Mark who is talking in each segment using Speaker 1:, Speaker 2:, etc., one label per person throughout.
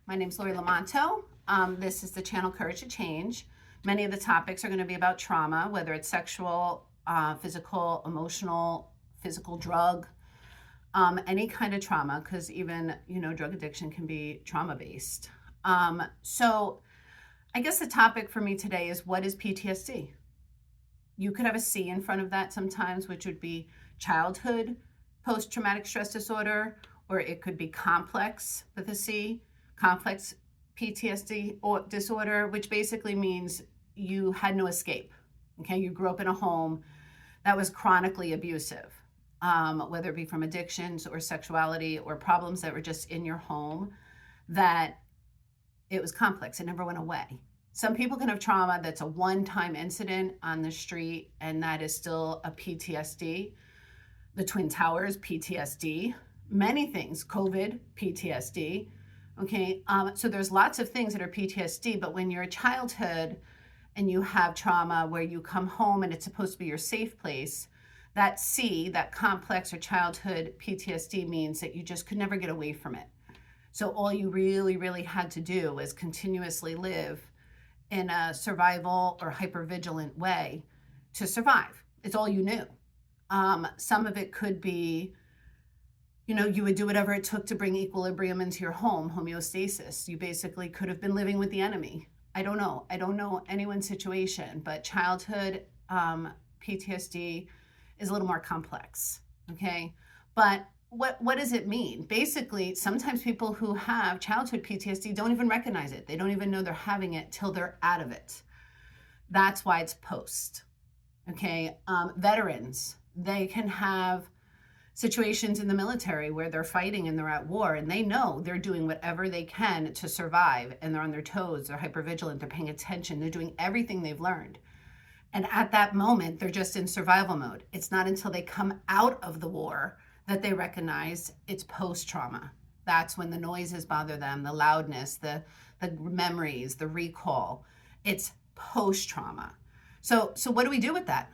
Speaker 1: My name's Lori Lamonto. This is the channel Courage to Change. Many of the topics are going to be about trauma, whether it's sexual, physical, emotional, physical, drug, any kind of trauma, because even, drug addiction can be trauma-based. So I guess the topic for me today is, what is PTSD? You could have a C in front of that sometimes, which would be childhood post-traumatic stress disorder, or it could be complex with a C, complex PTSD or disorder, which basically means you had no escape. Okay, you grew up in a home that was chronically abusive, whether it be from addictions or sexuality or problems that were just in your home, that it was complex. It never went away. Some people can have trauma that's a one-time incident on the street, and that is still a PTSD. The Twin Towers, PTSD. Many things, COVID, PTSD. Okay, so there's lots of things that are PTSD, but when you're a childhood and you have trauma where you come home and it's supposed to be your safe place, that C, that complex or childhood PTSD, means that you just could never get away from it. So all you really, really had to do was continuously live in a survival or hypervigilant way to survive. It's all you knew. Some of it could be, you would do whatever it took to bring equilibrium into your home, homeostasis. You basically could have been living with the enemy. I don't know anyone's situation, but childhood PTSD is a little more complex, okay? But what does it mean? Basically, sometimes people who have childhood PTSD don't even recognize it. They don't even know they're having it till they're out of it. That's why it's post, okay? Veterans, they can have situations in the military where they're fighting and they're at war, and they know they're doing whatever they can to survive, and they're on their toes, they're hypervigilant, they're paying attention, they're doing everything they've learned. And at that moment, they're just in survival mode. It's not until they come out of the war that they recognize it's post-trauma. That's when the noises bother them, the loudness, the memories, the recall. It's post-trauma. So what do we do with that?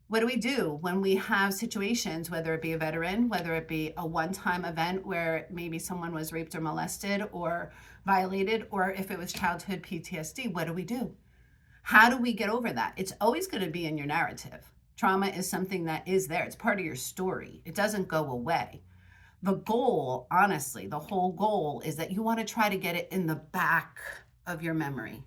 Speaker 1: What do we do when we have situations, whether it be a veteran, whether it be a one-time event where maybe someone was raped or molested or violated, or if it was childhood PTSD, what do we do? How do we get over that? It's always going to be in your narrative. Trauma is something that is there. It's part of your story. It doesn't go away. The goal, honestly, the whole goal is that you want to try to get it in the back of your memory.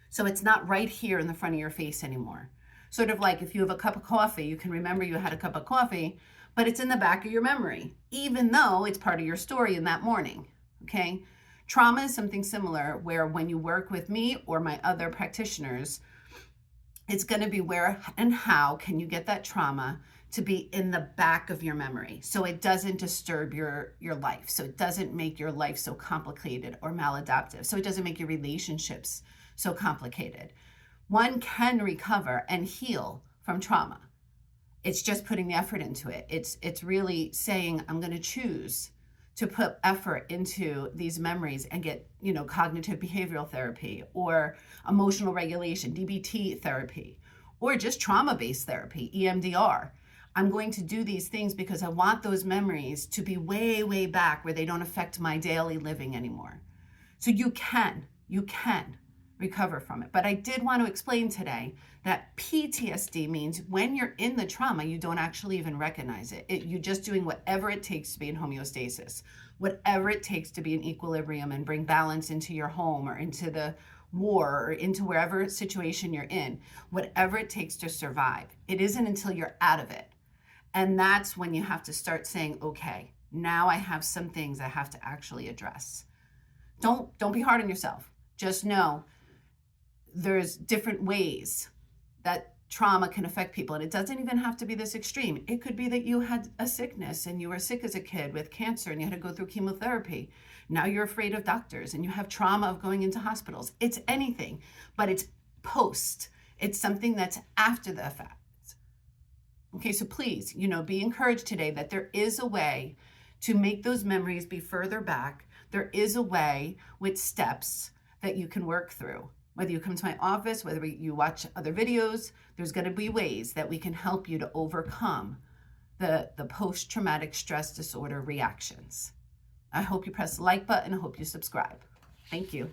Speaker 1: So it's not right here in the front of your face anymore. Sort of like if you have a cup of coffee, you can remember you had a cup of coffee, but it's in the back of your memory, even though it's part of your story in that morning, okay? Trauma is something similar where when you work with me or my other practitioners, it's going to be where and how can you get that trauma to be in the back of your memory so it doesn't disturb your life, so it doesn't make your life so complicated or maladaptive, so it doesn't make your relationships so complicated. One can recover and heal from trauma. It's just putting the effort into it. It's really saying, I'm going to choose to put effort into these memories and get, cognitive behavioral therapy or emotional regulation, DBT therapy, or just trauma-based therapy, EMDR. I'm going to do these things because I want those memories to be way, way back where they don't affect my daily living anymore. So you can recover from it. But I did want to explain today that PTSD means when you're in the trauma, you don't actually even recognize it. You're just doing whatever it takes to be in homeostasis, whatever it takes to be in equilibrium and bring balance into your home or into the war or into wherever situation you're in, whatever it takes to survive. It isn't until you're out of it. And that's when you have to start saying, okay, now I have some things I have to actually address. Don't be hard on yourself. Just know there's different ways that trauma can affect people, and it doesn't even have to be this extreme. It could be that you had a sickness and you were sick as a kid with cancer and you had to go through chemotherapy. Now you're afraid of doctors and you have trauma of going into hospitals. It's anything, but it's post. It's something that's after the effect. Okay, so please, be encouraged today that there is a way to make those memories be further back. There is a way with steps that you can work through. Whether you come to my office, whether you watch other videos, there's going to be ways that we can help you to overcome the post-traumatic stress disorder reactions. I hope you press the like button. I hope you subscribe. Thank you.